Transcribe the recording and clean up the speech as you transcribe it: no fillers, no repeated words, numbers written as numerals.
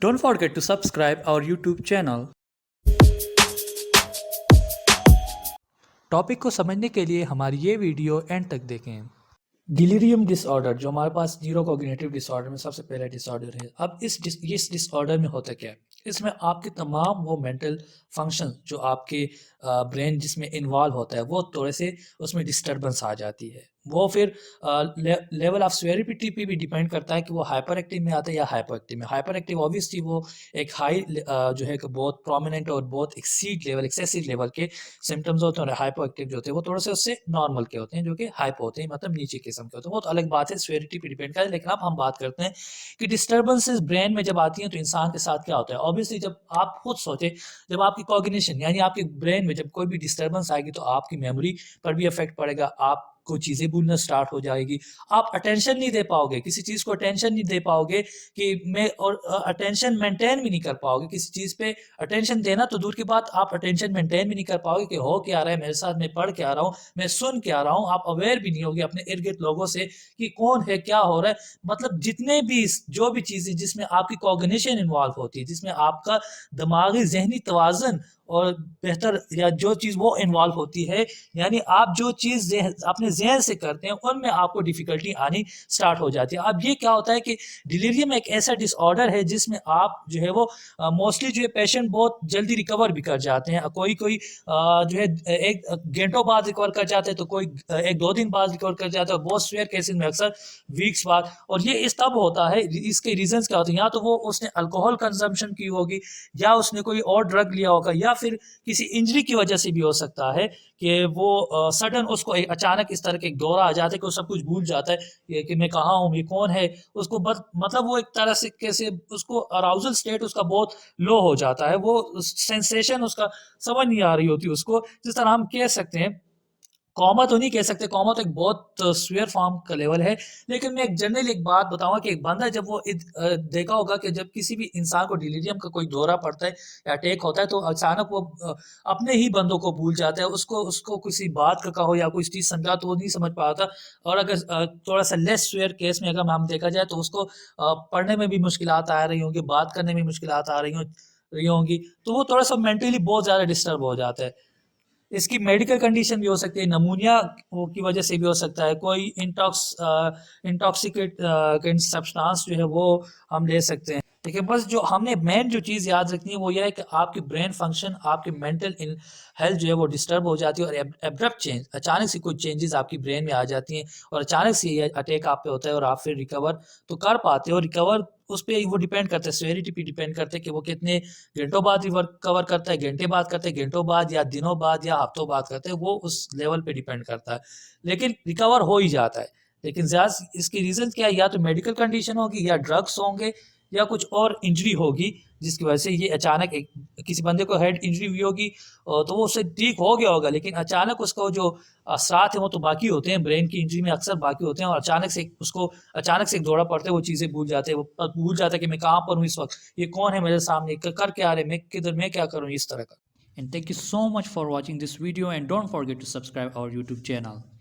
Don't forget to subscribe our YouTube channel. Topic को समझने के लिए हमारी ये वीडियो एंड तक देखें। डिलीरियम डिसऑर्डर जो हमारे पास जीरो कॉग्निटिव डिसऑर्डर में सबसे पहला डिसऑर्डर है। अब इस डिसऑर्डर में होता क्या है, इसमें आपके तमाम वो मेंटल फंक्शन जो आपके ब्रेन जिसमें इन्वॉल्व होता है वो थोड़े से उसमें डिस्टर्बेंस आ जाती है। वो फिर लेवल ऑफ स्वेरिटी पे भी डिपेंड करता है कि वो हाइपर एक्टिव में आता है या हाइपर एक्टिव में। हाइपर एक्टिव ऑब्वियसली वो एक हाई जो है कि बहुत प्रोमिनेंट और बहुत एक्सेसिव लेवल के सिम्टम्स होते हैं, और हाइपर एक्टिव जो होते हैं वो थोड़े से उससे नॉर्मल के होते हैं, जो कि हाइपर होते हैं, मतलब नीचे किस्म के होते हैं। वो तो अलग बात है, स्वेरिटी पे डिपेंड करता है। लेकिन अब हम बात करते हैं कि डिस्टर्बेंसेस ब्रेन में जब आती हैं तो इंसान के साथ क्या होता है। ऑब्वियसली जब आप खुद सोचे, जब आपकी कॉग्निशन यानी आपके ब्रेन में जब कोई भी डिस्टर्बेंस आएगी तो आपकी मेमोरी पर भी इफेक्ट पड़ेगा, आप को चीज़ें भूलना स्टार्ट हो जाएगी, आप अटेंशन नहीं दे पाओगे किसी चीज़ को, अटेंशन नहीं दे पाओगे कि मैं, और अटेंशन मेंटेन भी नहीं कर पाओगे किसी चीज़ पे। अटेंशन देना तो दूर की बात, आप अटेंशन मेंटेन भी नहीं कर पाओगे कि हो क्या रहा है मेरे साथ, मैं पढ़ क्या रहा हूँ, मैं सुन क्या रहा हूँ। आप अवेयर भी नहीं होगे अपने इर्द गिर्द लोगों से कि कौन है, क्या हो रहा है। मतलब जितने भी जो भी चीज़ें जिसमें आपकी कॉग्निशन इन्वॉल्व होती है, जिसमें आपका दिमागी जहनी तवाज़न और बेहतर या जो चीज़ वो इन्वॉल्व होती है, यानी आप जो चीज़ अपने जहन से करते हैं उनमें आपको डिफ़िकल्टी आनी स्टार्ट हो जाती है। अब ये क्या होता है कि डिलीरियम एक ऐसा डिसऑर्डर है जिसमें आप जो है वो मोस्टली जो है पेशेंट बहुत जल्दी रिकवर भी कर जाते हैं। कोई कोई जो है एक घंटों बाद रिकवर कर जाते हैं, तो कोई एक दो दिन बाद रिकवर कर जाता है, बहुत स्वेयर केसेस में अक्सर वीक्स बाद। और ये इस तब होता है, इसके रीजंस क्या होते हैं, या तो वो उसने अल्कोहल कंजम्पशन की होगी, या उसने कोई और ड्रग लिया होगा, या फिर किसी इंजरी की वजह से भी हो सकता है कि वो सडन उसको अचानक इस तरह के एक दौरा आ जाता है कि वो सब कुछ भूल जाता है, कि मैं कहाँ हूँ, ये कौन है। उसको बस मतलब वो एक तरह से कैसे उसको अराउजल स्टेट उसका बहुत लो हो जाता है, वो सेंसेशन उसका समझ नहीं आ रही होती उसको। जिस तरह हम कह सकते हैं, कॉमा तो नहीं कह सकते, कॉमा तो एक बहुत स्वेयर फॉर्म का लेवल है। लेकिन मैं एक जनरल एक बात बताऊंगा कि एक बंदा जब वो देखा होगा कि जब किसी भी इंसान को डिलीरियम का कोई दौरा पड़ता है या अटैक होता है, तो अचानक वो अपने ही बंदों को भूल जाता है, उसको उसको किसी बात का कहो या कोई चीज़ समझा तो वो नहीं समझ पाता। और अगर थोड़ा सा लेस स्वेयर केस में अगर हम देखा जाए तो उसको पढ़ने में भी मुश्किल आ रही होंगी, बात करने में मुश्किल आ रही होंगी, तो वो थोड़ा सा मेंटली बहुत ज़्यादा डिस्टर्ब हो जाता है। इसकी मेडिकल कंडीशन भी हो सकती है, नमूनिया की वजह से भी हो सकता है, कोई इंटॉक्सिकेट सब्सटेंस जो है वो हम ले सकते हैं। लेकिन बस जो हमने मेन जो चीज़ याद रखनी है वो यह है कि आपकी ब्रेन फंक्शन, आपकी मेंटल हेल्थ जो है वो डिस्टर्ब हो जाती है, और एब्रप्ट चेंज, अचानक से कोई चेंजेस आपकी ब्रेन में आ जाती हैं, और अचानक से ये अटैक आप पे होता है, और आप फिर रिकवर तो कर पाते हो। रिकवर उस पर वो डिपेंड करता है, सेवेरिटी पे डिपेंड करता है कि वो कितने घंटों बाद रिकवर करता है, घंटे बाद करता है, घंटों बाद या दिनों बाद या हफ्तों बाद करते हैं, वो उस लेवल पे डिपेंड करता है। लेकिन रिकवर हो ही जाता है। लेकिन ज़्यादा इसकी रीज़न क्या है, या तो मेडिकल कंडीशन होगी, या ड्रग्स होंगे, या कुछ और इंजरी होगी जिसकी वजह से ये अचानक एक किसी बंदे को हेड इंजरी हुई होगी, तो वो उससे ठीक हो गया होगा, लेकिन अचानक उसका जो असरात है वो तो बाकी होते हैं, ब्रेन की इंजरी में अक्सर बाकी होते हैं, और अचानक से एक दौरा पड़ते हैं, वो चीज़ें भूल जाते हैं, वो भूल जाता है कि मैं कहाँ पर हूँ इस वक्त, ये कौन है मेरे सामने, कर क्या रहे, मैं किधर, मैं क्या करूँ, इस तरह का। And thank you so much for watching this video, and don't forget to subscribe our YouTube channel.